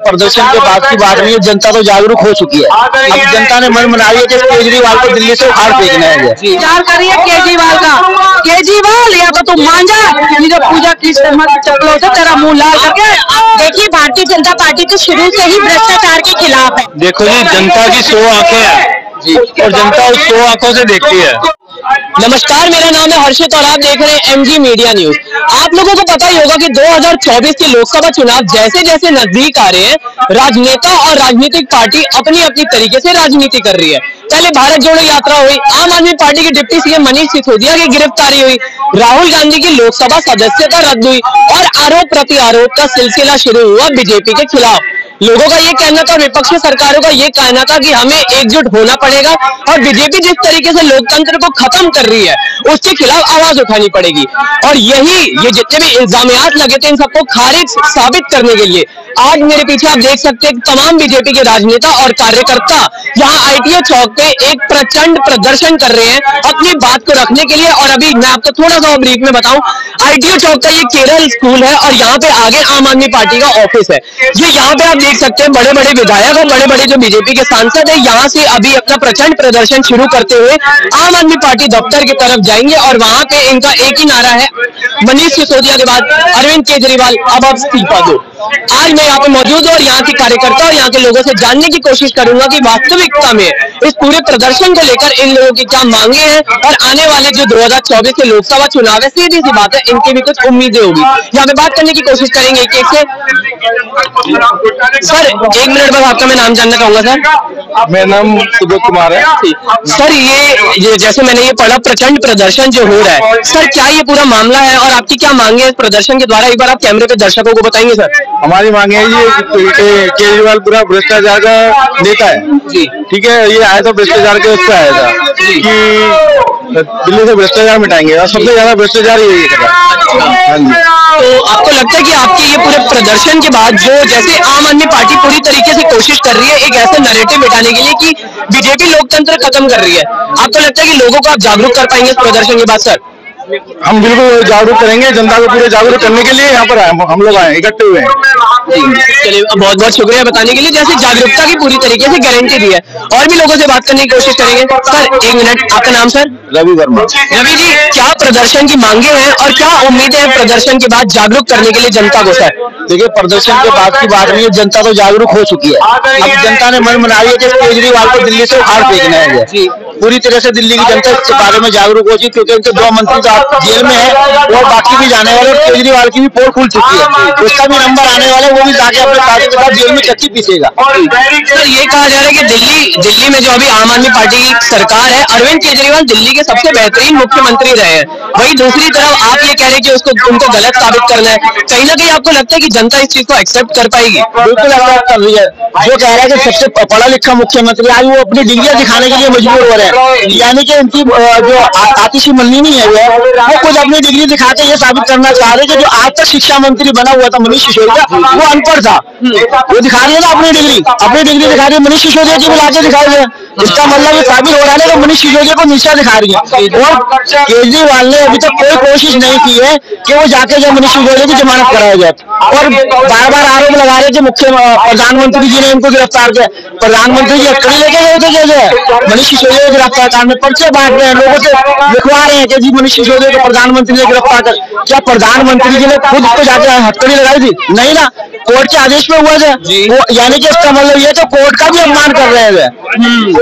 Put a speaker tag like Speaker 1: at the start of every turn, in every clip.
Speaker 1: प्रदर्शन के बाद की बात नहीं है, जनता तो जागरूक हो चुकी है। अब जनता ने मन बना लिया कि केजरीवाल को दिल्ली से उखाड़ फेंकना है।
Speaker 2: विचार करिए केजरीवाल का, केजरीवाल या तो तुम मान जा, पूजा की चप्पलों से तेरा मुंह लाल करके।
Speaker 3: देखिए भारतीय जनता पार्टी तो शुरू से ही भ्रष्टाचार के खिलाफ है।
Speaker 4: देखो जी, जनता की 100 आंखें हैं और जनता उस 100 आंखों से देखती है।
Speaker 5: नमस्कार, मेरा नाम है हर्षित और आप देख रहे हैं एमजी मीडिया न्यूज। आप लोगों को पता ही होगा कि 2024 के लोकसभा चुनाव जैसे जैसे नजदीक आ रहे हैं, राजनेता और राजनीतिक पार्टी अपनी अपनी तरीके से राजनीति कर रही है। पहले भारत जोड़ो यात्रा हुई, आम आदमी पार्टी के डिप्टी सीएम मनीष सिसोदिया की गिरफ्तारी हुई, राहुल गांधी की लोकसभा सदस्यता रद्द हुई और आरोप प्रत्यारोप का सिलसिला शुरू हुआ बीजेपी के खिलाफ। लोगों का ये कहना था, विपक्षी सरकारों का ये कहना था कि हमें एकजुट होना पड़ेगा और बीजेपी जिस तरीके से लोकतंत्र को खत्म कर रही है उसके खिलाफ आवाज उठानी पड़ेगी। और ये जितने भी इल्जामात लगे थे इन सबको खारिज साबित करने के लिए आज मेरे पीछे आप देख सकते हैं तमाम बीजेपी के राजनेता और कार्यकर्ता यहाँ आईटीओ चौक पे एक प्रचंड प्रदर्शन कर रहे हैं अपनी बात को रखने के लिए। और अभी मैं आपको थोड़ा सा ब्रीफ में बताऊं, आईटीओ चौक का ये केरल स्कूल है और यहाँ पे आगे आम आदमी पार्टी का ऑफिस है। ये यहाँ पे आप देख सकते हैं बड़े बड़े विधायक और बड़े बड़े जो बीजेपी के सांसद है यहाँ से अभी अपना प्रचंड प्रदर्शन शुरू करते हुए आम आदमी पार्टी दफ्तर की तरफ जाएंगे। और वहां पे इनका एक ही नारा है, मनीष सिसोदिया के बाद अरविंद केजरीवाल अब आप इस्तीफा दो। आज मैं यहाँ पे मौजूद हूँ और यहाँ के कार्यकर्ता और यहाँ के लोगों से जानने की कोशिश करूंगा कि वास्तविकता में इस पूरे प्रदर्शन को लेकर इन लोगों की क्या मांगे हैं और आने वाले जो 2024 के लोकसभा चुनाव है, सीधी सी बात है, इनकी भी कुछ उम्मीदें होगी। यहाँ पे बात करने की कोशिश करेंगे एक एक से। सर 1 मिनट बाद आपका मैं नाम जानना चाहूंगा। सर
Speaker 4: मेरा नाम सुबोध कुमार है।
Speaker 5: सर ये जैसे मैंने ये पढ़ा प्रचंड प्रदर्शन जो हो रहा है, सर क्या ये पूरा मामला है और आपकी क्या मांगे इस प्रदर्शन के द्वारा, एक बार आप कैमरे पे दर्शकों को बताएंगे। सर
Speaker 4: हमारी मांग है ये केजरीवाल पूरा भ्रष्टाचार का नेता है जी, ठीक है। ये आया था भ्रष्टाचार के उस पर आया था कि दिल्ली से भ्रष्टाचार मिटाएंगे और सबसे ज्यादा भ्रष्टाचार यही है। हाँ जी।
Speaker 5: तो आपको लगता है कि आपके ये पूरे प्रदर्शन के बाद जो जैसे आम आदमी पार्टी पूरी तरीके से कोशिश कर रही है एक ऐसा नैरेटिव बिठाने के लिए कि बीजेपी लोकतंत्र खत्म कर रही है, आपको लगता है कि लोगों को आप जागरूक कर पाएंगे इस प्रदर्शन के बाद? सर
Speaker 4: हम बिल्कुल जागरूक करेंगे, जनता को पूरे जागरूक करने के लिए यहाँ पर हम लोग आए, इकट्ठे हुए हैं।
Speaker 5: चलिए बहुत बहुत शुक्रिया बताने के लिए, जैसे जागरूकता की पूरी तरीके से गारंटी दी है। और भी लोगों से बात करने की कोशिश करेंगे। सर 1 मिनट, आपका नाम? सर
Speaker 1: रवि वर्मा।
Speaker 5: रवि जी, क्या प्रदर्शन की मांगे हैं और क्या उम्मीदें हैं प्रदर्शन के बाद जागरूक करने के लिए जनता को? सर
Speaker 1: देखिए प्रदर्शन के बाद की बात नहीं है, जनता तो जागरूक हो चुकी है। अब जनता ने मन बना लिया कि केजरीवाल को दिल्ली से उखाड़ फेंकना है। पूरी तरह से दिल्ली की जनता इस बारे में जागरूक हो चुकी, क्योंकि उनके 2 मंत्री तो जेल में है और बाकी भी जाने वाले, और केजरीवाल की भी पोल खुल चुकी है, उसका भी नंबर आने वाला है, वो भी जाके अपने पार्टी के साथ जेल में चक्की पीसेगा।
Speaker 5: सर ये कहा जा रहा है कि दिल्ली में जो अभी आम आदमी पार्टी की सरकार है, अरविंद केजरीवाल दिल्ली के सबसे बेहतरीन मुख्यमंत्री रहे हैं, वही दूसरी तरफ आप ये कह रहे हैं कि उनको गलत साबित करना है। कहीं ना कहीं आपको लगता है कि जनता इस चीज को एक्सेप्ट कर पाएगी?
Speaker 1: बिल्कुल एक्सेप्ट कर रही है। जो कह रहा है कि सबसे पढ़ा लिखा मुख्यमंत्री, आज वो अपनी डिग्रियां दिखाने के लिए मजबूर हो रहे हैं। यानी कि उनकी जो आतिशी मल्ली नहीं है वो खुद अपनी डिग्री दिखा के ये साबित करना चाह रहे हैं कि जो आज तक शिक्षा मंत्री बना हुआ था मनीष सिसोदिया, वो अनपढ़ था। वो दिखा रही है ना अपनी डिग्री दिखा रही है, मनीष सिसोदिया की बुला के दिखाई है। इसका मतलब ये साबित हो रहा है कि मनीष सिसोदिया को नीचा दिखा रही है। और केजरीवाल ने अभी तक कोई कोशिश नहीं की है कि वो जाके जब मनीष सिसोदिया की जमानत कराया जाए, और बार बार आरोप लगा रहे कि प्रधानमंत्री जी ने इनको गिरफ्तार किया। प्रधानमंत्री जी अटकड़ी लेके गए थे जैसे मनीष सिसोदिया को गिरफ्तार में पर्चे बांट रहे हैं, लोगों से लिखवा रहे हैं कि जी मनीष सिसोदिया को प्रधानमंत्री ने गिरफ्तार कर। क्या प्रधानमंत्री जी ने खुद तो जाके हथकड़ी लगाई थी? नहीं ना, कोर्ट के आदेश पे हुआ था। यानी कि इसका मतलब ये तो कोर्ट का भी अपमान कर रहे हैं,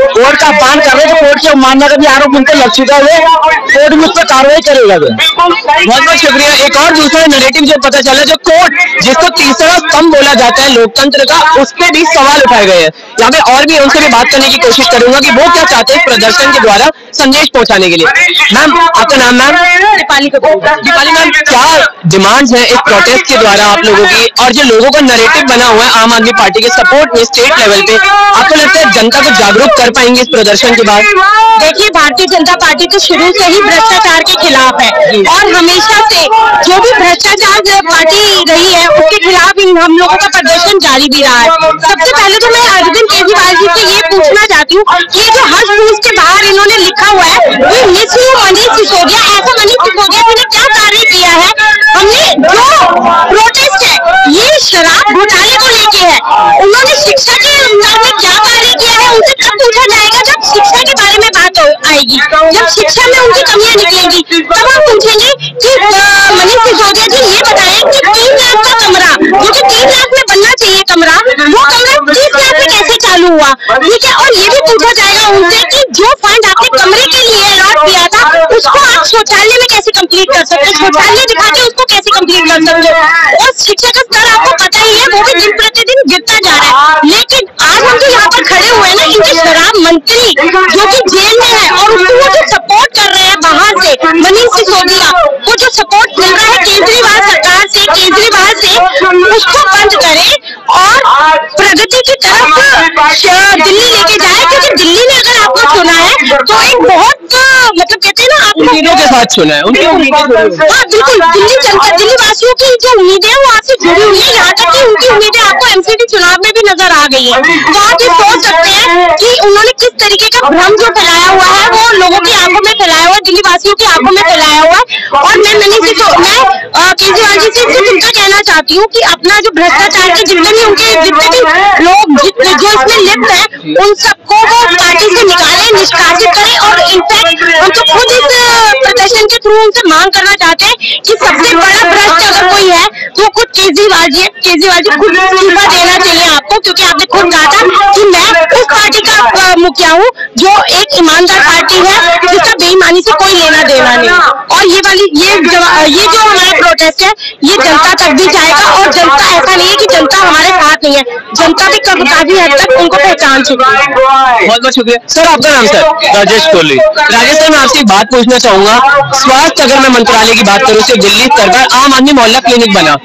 Speaker 1: कोर्ट का अपमान कर रहे हैं। कोर्ट के अपमान का भी आरोप उन पर लग चुका है, कोर्ट भी उस पर कार्रवाई करेगा।
Speaker 5: बहुत बहुत शुक्रिया। एक और दूसरा नैरेटिव जो पता चला, जो कोर्ट जिसको तीसरा स्तंभ बोला जाता है लोकतंत्र का, उस पर भी सवाल उठाए गए हैं। यहाँ पे और भी उनसे भी बात करने की कोशिश करूंगा कि वो क्या चाहते हैं प्रदर्शन के द्वारा संदेश पहुंचाने के लिए। मैम आपका नाम? मैम दीपाली मैम, क्या डिमांड्स हैं इस प्रोटेस्ट के द्वारा आप लोगों की, और जो लोगों का नैरेटिव बना हुआ है आम आदमी पार्टी के सपोर्ट में स्टेट लेवल पे, आपको लगता है जनता को जागरूक कर पाएंगे इस प्रदर्शन के बाद?
Speaker 3: देखिए भारतीय जनता पार्टी तो शुरू से ही भ्रष्टाचार के खिलाफ है और हमेशा से जो भी भ्रष्टाचार पार्टी रही है उसके खिलाफ हम लोगों का प्रदर्शन जारी भी रहा है। सबसे पहले तो मैं अरविंद केजरीवाल जी से ये पूछना चाहती हूँ कि जो हर न्यूज के बाहर इन्होंने लिखा हुआ है वो मिस मनीष सिसोदिया, ऐसा मनीष सिसोदिया जी ने क्या कार्य किया है? हमने जो प्रोटेस्ट है ये शराब घोटाले को लेके है, शिक्षा के अंदर में क्या कार्य किया है उनसे तब पूछा जाएगा जब शिक्षा के बारे में बात आएगी। जब शिक्षा में उनकी कमियां निकलेंगी तब हम पूछेंगे कि मनीष सिसोदिया जी ये बताएं कि 3 लाख का कमरा जो कि 3 लाख में बनना चाहिए कमरा, वो कमरा 30 लाख में कैसे चालू हुआ, ठीक है। और ये भी पूछा जाएगा उनसे कि जो फंड आपने कमरे के लिए अलॉट किया था उसको आप शौचालय में कैसे कंप्लीट कर सकते, शौचालय दिखा के उसको कैसे कंप्लीट कर सकते हो। और शिक्षा का स्तर आपको पता ही है वो भी दिन प्रतिदिन गिरता जा रहा है। लेकिन आज हम जो यहाँ पर खड़े हुए हैं ना, इनके शराब मंत्री जो कि जेल में है और उसको वो जो सपोर्ट कर रहे हैं बाहर से, मनीष सिसोदिया, वो जो सपोर्ट मिल रहा है केजरीवाल सरकार से, केजरीवाल से, उसको बंद करें और प्रगति की तरफ दिल्ली लेके जाए। क्योंकि दिल्ली ने अगर आपको चुना है तो एक बहुत मतलब कहते हैं ना, आपको
Speaker 5: उम्मीदों के साथ चुना है, उनकी उम्मीदें।
Speaker 3: हाँ बिल्कुल, दिल्ली जनता, दिल्ली वासियों की जो उम्मीदें हैं वो आपसे जुड़ी हुई है। यहाँ तक कि उनकी उम्मीदें आपको एमसीडी चुनाव में भी नजर आ गई है। तो आप ये सोच सकते हैं कि उन्होंने किस तरीके का भ्रम जो फैलाया हुआ है वो लोगों की आंखों में फैलाया हुआ है, दिल्ली वासियों की आंखों में फैलाया हुआ है। और मैं केजरीवाल जी से सिर्फ उनका कहना चाहती हूँ कि अपना जो भ्रष्टाचार के जितने भी लोग जो इसमें लिप्त हैं उन सबको वो पार्टी से निकालें, निष्कासित करें। और इनफैक्ट हम तो खुद इस प्रदर्शन के थ्रू उनसे मांग करना चाहते हैं कि सबसे बड़ा भ्रष्ट अगर कोई है तो खुद केजरीवाल जी खुद इस्तीफा देना चाहिए आपको। क्योंकि आपने खुद कहा था कि मैं उस पार्टी का मुखिया हूँ जो एक ईमानदार पार्टी है जिसका बेईमानी से कोई लेना देना नहीं। और ये जो हमारा प्रोटेस्ट है ये जनता तक भी जाएगा। और जनता, ऐसा नहीं है कि जनता हमारे साथ नहीं है, जनता भी काफी हद तक उनको पहचान चुकी है।
Speaker 5: बहुत बहुत शुक्रिया सर। आपका नाम सर?
Speaker 4: राजेश कोहली।
Speaker 5: राजेश सर, मैं आपसे एक बात पूछना चाहूंगा। स्वास्थ्य, अगर मैं मंत्रालय की बात करूँ, सिर्फ दिल्ली स्तर पर आम आदमी मोहल्ला क्लिनिक बना,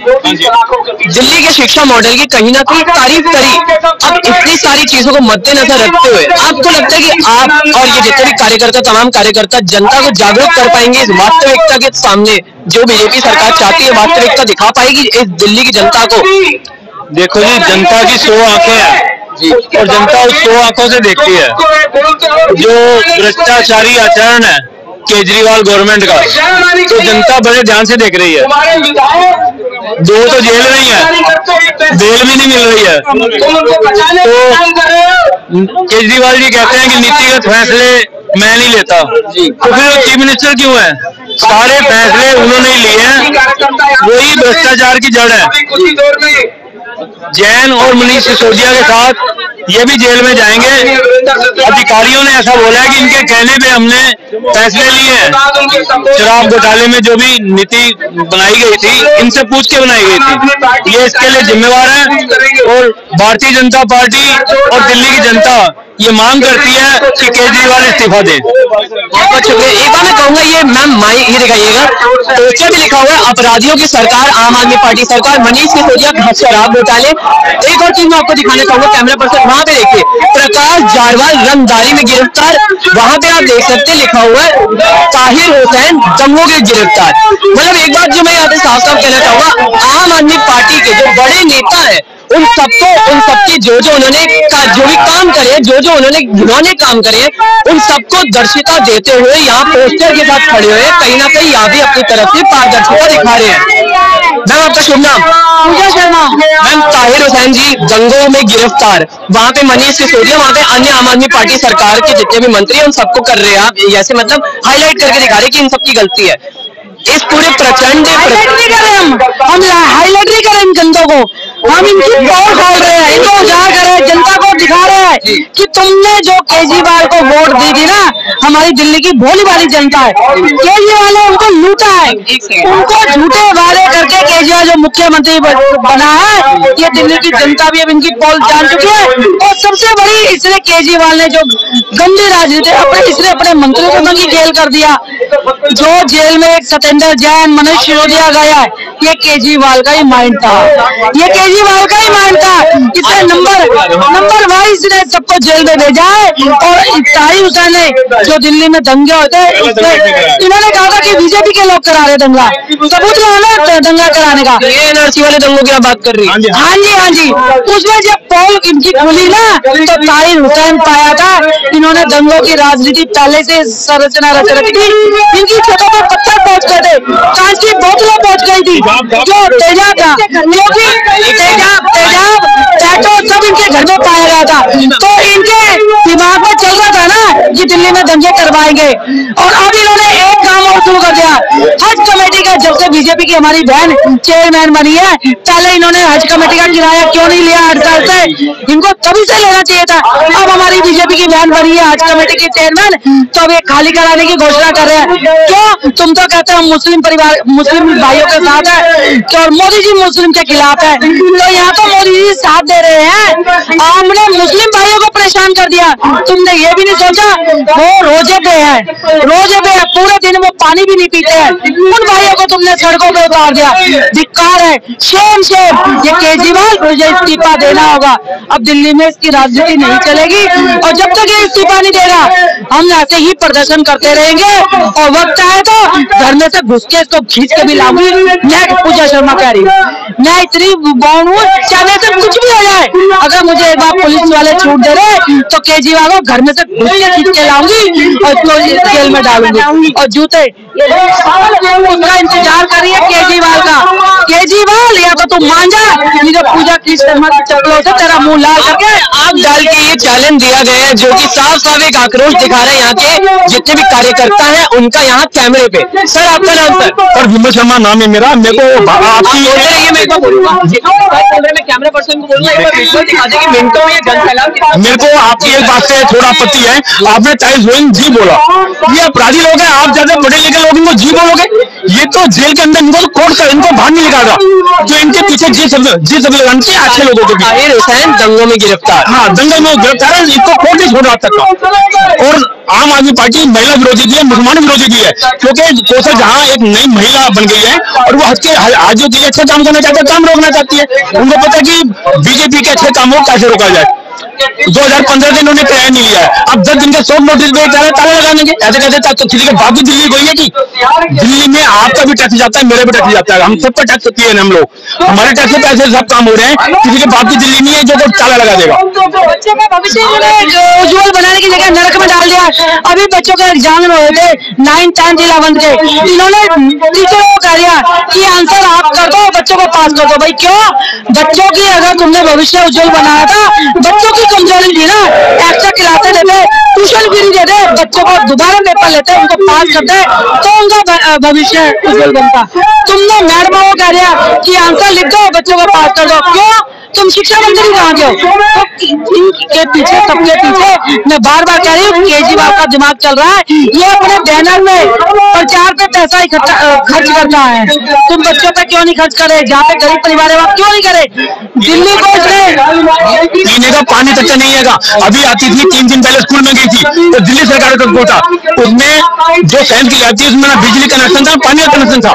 Speaker 5: दिल्ली के शिक्षा मॉडल की कहीं ना कहीं तारीफ करी। अब इतनी सारी चीजों को मद्देनजर रखते हुए आपको लगता है कि आप और ये जितने भी कार्यकर्ता, तमाम कार्यकर्ता जनता को जागरूक कर पाएंगे इस वास्तविकता के सामने जो बीजेपी सरकार चाहती है, वास्तविकता दिखा पाएगी इस दिल्ली की जनता को?
Speaker 4: देखो जी, जनता की 100 आंखें हैं और जनता उस 100 आंखों से देखती है। जो भ्रष्टाचारी आचरण है केजरीवाल गवर्नमेंट का, तो जनता बड़े ध्यान से देख रही है। 2 तो जेल में ही है, बेल भी नहीं मिल रही है। तो केजरीवाल जी कहते हैं कि नीतिगत फैसले मैं नहीं लेता, तो फिर वो चीफ मिनिस्टर क्यों है? सारे फैसले उन्होंने ही लिए हैं, वही भ्रष्टाचार की जड़ है। जैन और मनीष सिसोदिया के साथ ये भी जेल में जाएंगे। अधिकारियों ने ऐसा बोला है कि इनके कहने पे हमने फैसले लिए हैं। शराब घोटाले में जो भी नीति बनाई गई थी इनसे पूछ के बनाई गई थी, ये इसके लिए जिम्मेवार है। और भारतीय जनता पार्टी और दिल्ली की जनता ये मांग करती है कि केजरीवाल इस्तीफा दे।
Speaker 5: बहुत शुक्रिया। एक बार मैं कहूंगा, ये मैम माइक ये दिखाइएगा, पोस्टर भी लिखा हुआ है अपराधियों की सरकार, आम आदमी पार्टी सरकार, मनीष सिसोदिया शराब घोटाले। एक और चीज मैं आपको दिखाना चाहूंगा, कैमरा पर्सन वहां पे देखिए, प्रकाश जारवाल रंगदारी में गिरफ्तार। वहां पे आप देख सकते हैं लिखा हुआ है ताहिर हुसैन दंगों के गिरफ्तार। मतलब एक बात जो मैं यहाँ पे साफ साफ कहना चाहूंगा, आम आदमी पार्टी के जो बड़े नेता है उन सबकी जो उन्होंने जो भी काम करे, जो उन्होंने काम करे, उन सबको दर्शिता देते हुए यहाँ पोस्टर के साथ खड़े हुए कहीं ना कहीं यहाँ भी अपनी तरफ से पारदर्शिता दिखा रहे हैं। मैम आपका शुभ नाम?
Speaker 2: पूजा शर्मा।
Speaker 5: मैम, ताहिर हुसैन जी दंगों में गिरफ्तार, वहाँ पे मनीष सिसोदिया, वहाँ पे अन्य आम आदमी पार्टी सरकार के जितने भी मंत्री हैं उन सबको कर रहे हैं आप ऐसे मतलब हाईलाइट करके दिखा रहे हैं कि इन सबकी गलती है। इस पूरे प्रचंड
Speaker 2: हाईलाइट नहीं कर रहे हम हाईलाइट नहीं कर रहे इन जनता को, हम इनकी पोल खोल रहे हैं, इनको उजागर कर रहे हैं, जनता को दिखा रहे हैं कि तुमने जो केजरीवाल को वोट दी थी ना, हमारी दिल्ली की भोली भाली जनता है, केजरीवाल ने उनको लूटा है, उनको झूठे वादे करके केजरीवाल जो मुख्यमंत्री बना है, ये दिल्ली की जनता भी अब इनकी पोल जान चुकी है। और सबसे बड़ी इसने केजरीवाल ने जो गंदी राजनीति इसने अपने मंत्रियों को नंगी जेल कर दिया। जो जेल में एक सत्येंद्र जैन, मनीष सिसोदिया गया है, ये केजरीवाल का ही माइंड था, ये केजरीवाल का ही माइंड था। इसने नंबर वाइज ने सबको जेल में भेजा है। और ताहिर हुसैन ने जो दिल्ली में दंगे होते हैं, इन्होंने कहा था कि बीजेपी के लोग करा रहे दंगा, सबूत लाना दंगा कराने का।
Speaker 5: एनआरसी वाले दंगों की बात कर रही है।
Speaker 2: हाँ जी, उसमें जब पोल इनकी खुली ना, तो ताहिर हुसैन पाया था इन्होंने दंगों की राजनीति पहले से संरचना रच रखी थी। इनकी छतों पर पत्थर पहुंच गए थे, कांच की बोतलें पहुंच गई थी, जो तेजाब था, क्योंकि तेजाब टैटो सब इनके घर में हुआ था, तो इनके दिमाग में चल रहा था ना कि दिल्ली में दंगे करवाएंगे। और अब इन्होंने एक काम और शुरू कर दिया, हज कमेटी का। जब से बीजेपी की हमारी बहन चेयरमैन बनी है, पहले इन्होंने हज कमेटी का किराया क्यों नहीं लिया 8 साल से? इनको तभी से लेना चाहिए था। अब हमारी बीजेपी की बहन बनी है हज कमेटी की चेयरमैन, तो अब ये खाली कराने की घोषणा कर रहे हैं। क्यों? तुम तो कहते हो मुस्लिम भाइयों के साथ है, और मोदी जी मुस्लिम के खिलाफ है। तो यहाँ तो मोदी जी साथ दे रहे हैं, हमने मुस्लिम भाइयों को परेशान कर दिया। तुमने ये भी नहीं सोचा वो रोजे पे है, पूरे दिन वो पानी भी नहीं पीते हैं, उन भाइयों को तुमने सड़कों पे उतार दिया। धिक्कार है, शेम शेम। ये केजरीवाल मुझे इस्तीफा देना होगा। अब दिल्ली में इसकी राजनीति नहीं चलेगी, और जब तक ये इस्तीफा नहीं देगा हम ऐसे ही प्रदर्शन करते रहेंगे। और वक्त आए तो घर में से घुस के इसको खींच के भी लाऊंगी। मैं पूजा शर्मा कह रही हूँ, मैं इतनी बौन हूँ, चाहे से कुछ भी हो जाए, अगर मुझे एक बार पुलिस वाले छूट दे रहे तो केजरीवाल को घर में से घुस के खींच के लाऊंगी और इसको जेल में डालूंगी। और जूते उसका इंतजार करिए केजरीवाल का। केजरीवाल या तो तुम मान जा, नहीं तो पूजा की शर्मा की चप्पलों से तेरा मुंह लाल करके
Speaker 5: आग डाल के ये चैलेंज दिया गया है, जो कि साफ साफ एक आक्रोश दिखा रहे हैं यहाँ के जितने भी कार्यकर्ता हैं उनका यहाँ कैमरे पे। सर आपका नाम?
Speaker 1: सर विमल शर्मा नाम है मेरा। मेरे को आपकी
Speaker 5: कैमरा पर्सन को बोलूंगा मिनटों में जन सैलाब।
Speaker 1: मेरे को आपकी एक बात से थोड़ा आपत्ति है, आपने टाइल्स ड्राइंग जी बोला। ये अपराधी लोग हैं, आप ज्यादा पढ़े लिखे लोग इनको जी बोलोगे? ये तो जेल के अंदर इनको कोर्ट का इनको बाहर नहीं निकाल रहा, जो इनके पीछे जी सब लगाने चाहिए अच्छे लोगों को।
Speaker 5: ताहिर हुसैन दंगों में गिरफ्तार।
Speaker 1: हाँ, दंगल में गिरफ्तार है, इसको कोर्ट नहीं छोड़ रहा तक का। और आम आदमी पार्टी महिला विरोधी भी है, मुसलमान विरोधी भी है, क्योंकि कोसा जहाँ एक नई महिला बन गई है और वो आज के अच्छे काम करना चाहते हैं, काम रोकना चाहती है। उनको पता है कि बीजेपी के अच्छे कामों को कैसे रोका जाए। 2015 दिन उन्होंने किराया नहीं लिया है, अब 10 दिन के 100 नोटिस भेज जा रहे हैं ताला लगाने के। ऐसे कहते तो किसी के बाप की दिल्ली कोई है कि दिल्ली में आपका भी टैक्स जाता है, मेरे भी टैक्स जाता है, हम सबका टैक्स होती है। हम लोग हमारे टैक्स के पैसे सब काम हो रहे हैं, किसी के बाप की दिल्ली नहीं है जो ताला लगा देगा।
Speaker 2: बच्चे का भविष्य उज्जवल बनाने की जगह नरक में डाल दिया। अभी बच्चों के एग्जाम हो रहे थे 9th 10th 11th के, इन्होंने टीचरों को कह दिया कि आंसर आप कर दो, बच्चों को पास कर दो। भाई क्यों? बच्चों की अगर तुमने भविष्य उज्जवल बनाया था, बच्चों की कमजोरी थी ना, एक्स्ट्रा क्लासेस देते, ट्यूशन फी देते, बच्चों को दोबारा पेपर लेते, उनको पास करते तो उनका भविष्य उज्जवल बनता। तुमने मैडमों को कह दिया कि आंसर लिख दो, बच्चों को पास कर दो। क्यों? तुम शिक्षा मंत्री कहाँ के हो? इनके पीछे सबके पीछे मैं बार बार कह रही हूँ केजरीवाल का दिमाग चल रहा है। ये अपने बैनर में प्रचार पे पैसा ही खर्च करता है। तुम बच्चों पे क्यों नहीं खर्च करे? जहाँ पे गरीब परिवार है वहाँ क्यों नहीं करे? दिल्ली को
Speaker 1: पीने का पानी तक नहीं है। अभी आती थी 3 दिन पहले स्कूल में गई थी तो दिल्ली सरकार का कोटा, उसमें जो साइंस की जाती है उसमें ना बिजली कनेक्शन था, पानी का कनेक्शन था।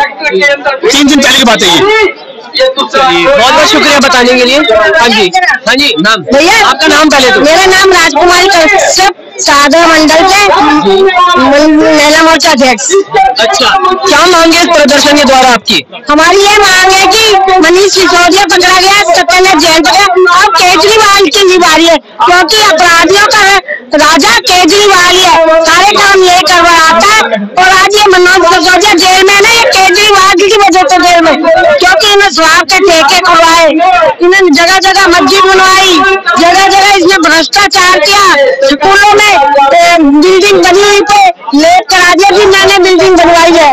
Speaker 1: 3 दिन पहले की बात है ये।
Speaker 5: बहुत बहुत शुक्रिया बताने के लिए। हाँ जी, हाँ जी, नाम
Speaker 3: भैया
Speaker 5: आपका नाम पहले तो?
Speaker 3: मेरा नाम राजकुमारी कश्यप, सागर मंडल से महिला मोर्चा अध्यक्ष।
Speaker 5: अच्छा, क्या मांगे इस प्रदर्शन के द्वारा आपकी?
Speaker 3: हमारी ये मांग है कि मनीष सिसोदिया पकड़ा गया, सत्येंद्र जैन पकड़ा, और केजरीवाल की जिम्मेदारी है, क्योंकि अपराधियों का राजा केजरीवाल ही है, सारे काम ये करवाता है। और आज ये मनोज सिसोदिया जेल में ना, ये केजरीवाल की वजह से जेल में, क्योंकि इन्हें शराब के ठेके खुलवाए, इन्हें जगह जगह मस्जिद बनवाई, जगह जगह इसने भ्रष्टाचार किया, स्कूलों में बिल्डिंग बनी हुई पे लेट करा दिया कि मैंने बिल्डिंग बनवाई है,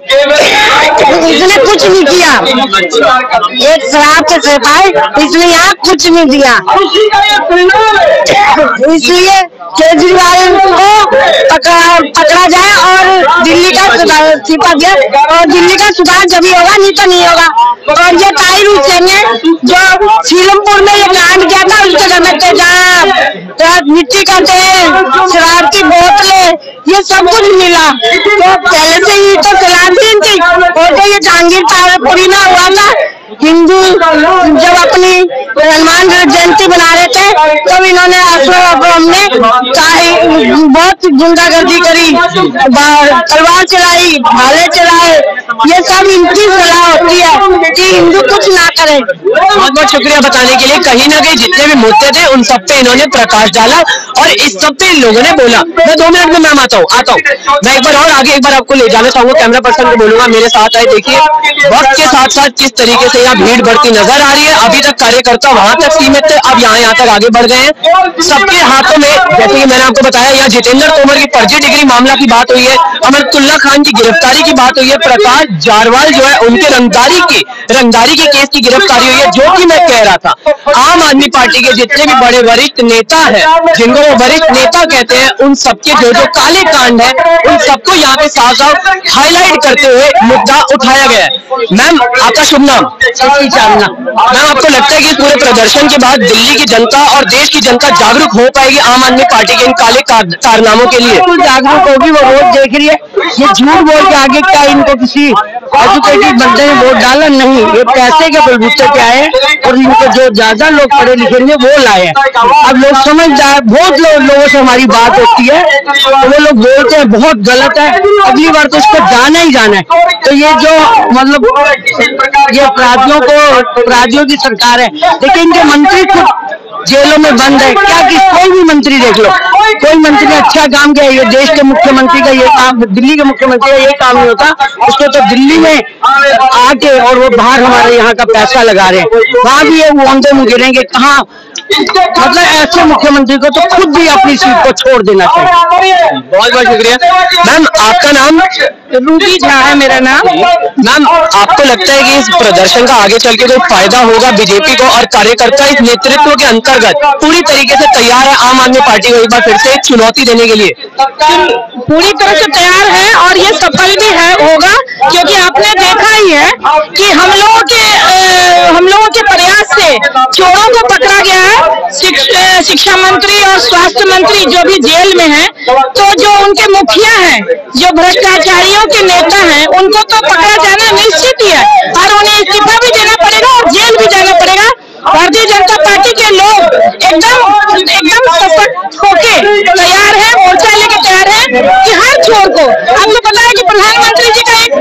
Speaker 3: इसने कुछ नहीं किया। एक शराब के सिपाही, इसने यहाँ कुछ नहीं दिया। इसलिए केजरीवाल को पकड़ा जाए और दिल्ली का इस्तीफा दिया, और दिल्ली का सुधार जब होगा, नहीं तो नहीं होगा। और ये ताहिर हुसैन ने जो सीलमपुर में ये कांड किया था, उसके घर में तेजाब, मिट्टी का तेल, शराब की बोतलें, ये सब कुछ मिला। तो पहले से ही तो सलामदीन थी, और जो ये जहांगीर पूरी ना हुआ था, हिंदू जब अपनी हनुमान जयंती बना रहे थे तब इन्होंने आश्रम में बहुत गुंडागर्दी करी, तलवार चलाई, भाले चलाए। ये सब इनकी सलाह होती है कि हिंदू कुछ ना करे।
Speaker 5: बहुत बहुत शुक्रिया बताने के लिए। कहीं ना कहीं जितने भी मुद्दे थे उन सब पे इन्होंने प्रकाश डाला, और इस सब पे इन लोगों ने बोला। मैं 2 मिनट में मैम आता हूँ। मैं एक बार और आगे एक बार आपको ले जाना चाहूंगा, कैमरा पर्सन को बोलूंगा मेरे साथ आए। देखिए वक्त के साथ साथ किस तरीके से यहाँ भीड़ बढ़ती नजर आ रही है। अभी तक कार्यकर्ता वहां तक सीमित थे, अब अब यहाँ तक आगे बढ़ गए हैं। सबके हाथों में, जैसे कि मैंने आपको बताया, यहाँ जितेंद्र तोमर की फर्जी डिग्री मामला की बात हुई है, अमरतुल्ला खान की गिरफ्तारी की बात हुई है, प्रकाश जारवाल जो है उनके रंगदारी के केस की गिरफ्तारी हुई है। जो कि मैं कह रहा था, आम आदमी पार्टी के जितने भी बड़े वरिष्ठ नेता हैं, जिनको वो वरिष्ठ नेता कहते हैं, उन सबके जो काले कांड है, उन सबको यहाँ पे साफ साफ हाईलाइट करते हुए मुद्दा उठाया गया है। मैम, आपका शुभ नाम?
Speaker 2: शशि चावला।
Speaker 5: मैम, आपको लगता है कि इस पूरे प्रदर्शन के बाद दिल्ली की जनता और देश की जनता जागरूक हो पाएगी आम आदमी पार्टी के इन काले कारनामों के लिए?
Speaker 2: जागरूक होगी, वो वोट देख रही है। ये झूठ बोल के आगे क्या इनको किसी एजुकेटेड बंदे ने वोट डाला नहीं, ये पैसे के बलबूते पे आए और इनको जो ज्यादा लोग पढ़े लिखे हैं वो लाए। अब लोग समझदार, बहुत लोगों से हमारी बात होती है तो वो लोग बोलते हैं बहुत गलत है, अगली बार तो उसको जाना ही जाना है। तो ये जो मतलब ये अपराधियों की सरकार है, लेकिन इनके मंत्री खुद जेलों में बंद है। क्या कि कोई भी मंत्री देख लो, कोई मंत्री ने अच्छा काम किया, ये देश के मुख्यमंत्री का ये काम, दिल्ली के मुख्यमंत्री का ये काम नहीं होता। उसको तो दिल्ली में आके और वो बाहर हमारे यहाँ का पैसा लगा रहे हैं, वहां भी ये वोंदे में गिरेंगे कहाँ? मतलब ऐसे मुख्यमंत्री को तो खुद भी अपनी सीट को छोड़ देना चाहिए।
Speaker 5: बहुत बहुत शुक्रिया। मैम, आपका नाम?
Speaker 2: रूबी झा है मेरा नाम।
Speaker 5: मैम, आपको लगता है कि इस प्रदर्शन का आगे चल के कोई फायदा होगा बीजेपी को, और कार्यकर्ता इस नेतृत्व के अंतर्गत पूरी तरीके से तैयार है आम आदमी पार्टी को एक बार फिर से एक चुनौती देने के लिए?
Speaker 3: पूरी तरह से तैयार है और ये सफल भी है होगा, क्योंकि आपने देखा ही है कि हम लोगों के प्रयास से चोरों को पकड़ा गया है। शिक्षा मंत्री और स्वास्थ्य मंत्री जो भी जेल में हैं, तो जो उनके मुखिया हैं, जो भ्रष्टाचारियों के नेता हैं, उनको तो पकड़ा जाना निश्चित ही है और उन्हें इस्तीफा भी देना पड़ेगा और जेल भी जाना पड़ेगा। भारतीय जनता पार्टी के लोग एकदम सशक्त होके तैयार है, मोर्चा लेके तैयार है कि हर चोर को, आपको पता है कि प्रधानमंत्री जी का एक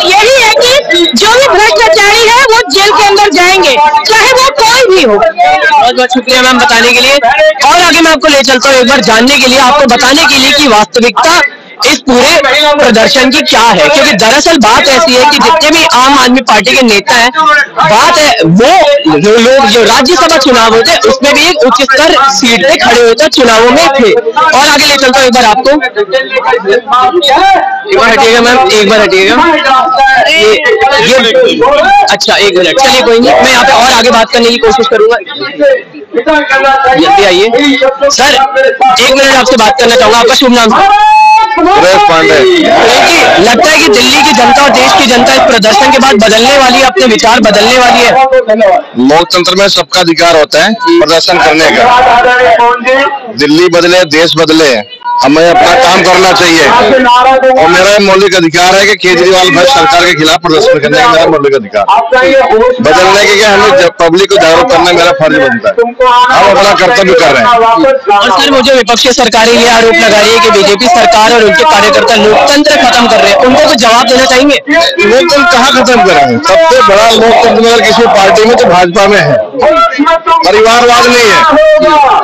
Speaker 3: यही है कि जो भी भ्रष्टाचारी है वो जेल के अंदर जाएंगे, चाहे वो कोई भी हो।
Speaker 5: बहुत बहुत शुक्रिया मैम बताने के लिए। और आगे मैं आपको ले चलता हूँ एक बार जानने के लिए, आपको बताने के लिए कि वास्तविकता इस पूरे प्रदर्शन की क्या है, क्योंकि दरअसल बात ऐसी है कि जितने भी आम आदमी पार्टी के नेता हैं, बात है वो लोग जो राज्यसभा चुनाव होते हैं उसमें भी एक उच्च स्तर सीट पे खड़े होते चुनावों में थे। और आगे ले चलता हूँ एक बार आपको, एक बार हटिएगा मैम, एक बार हटिएगा। ये अच्छा, एक मिनट, चलिए कोई नहीं, मैं यहाँ पे और आगे बात करने की कोशिश करूंगा। जल्दी आइए सर, एक मिनट आपसे बात करना चाहूंगा। आपका शुभ नाम?
Speaker 4: सुरेश पांडे।
Speaker 5: लगता है कि दिल्ली की जनता और देश की जनता इस प्रदर्शन के बाद बदलने वाली है, अपने विचार बदलने वाली है?
Speaker 4: लोकतंत्र में सबका अधिकार होता है प्रदर्शन करने का। दिल्ली बदले, देश बदले, हमें अपना काम करना चाहिए और मेरा मौलिक अधिकार है कि केजरीवाल भाई सरकार के खिलाफ प्रदर्शन करने का मेरा मौलिक अधिकार। बदलने के क्या, हमें पब्लिक को जागरूक करना मेरा फर्ज बनता है, हम अपना कर्तव्य कर रहे हैं।
Speaker 5: और सर, मुझे विपक्षी सरकार ये आरोप लगा रही है कि बीजेपी सरकार और उनके कार्यकर्ता लोकतंत्र खत्म कर रहे हैं, उनको तो जवाब देना चाहेंगे?
Speaker 4: लोकतंत्र कहाँ खत्म करेंगे? सबसे बड़ा लोकतंत्र अगर किसी पार्टी में तो भाजपा में है, परिवारवाद नहीं है।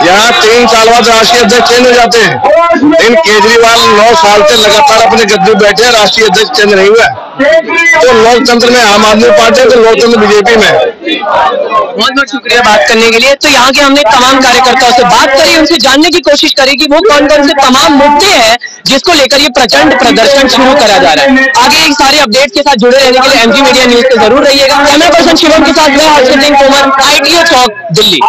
Speaker 4: यहाँ 3 साल बाद राष्ट्रीय अध्यक्ष चेंज हो जाते हैं, लेकिन केजरीवाल 9 साल से लगातार अपने गद्दे बैठे हैं, राष्ट्रीय अध्यक्ष चेंज नहीं हुआ। तो लोकतंत्र में आम आदमी पार्टी, तो लोकतंत्र बीजेपी में।
Speaker 5: बहुत बहुत शुक्रिया बात करने के लिए। तो यहाँ के हमने तमाम कार्यकर्ताओं से बात करी, उनसे जानने की कोशिश करी कि वो कौन कौन से तमाम मुद्दे हैं जिसको लेकर ये प्रचंड प्रदर्शन शुरू करा जा रहा है। आगे एक सारे अपडेट के साथ जुड़े रहने के लिए एमजी मीडिया न्यूज से जरूर रहिएगा। कैमरा पर्सन शिवम के साथ मैं हर्षित सिंह तोमर, ITO चौक, दिल्ली।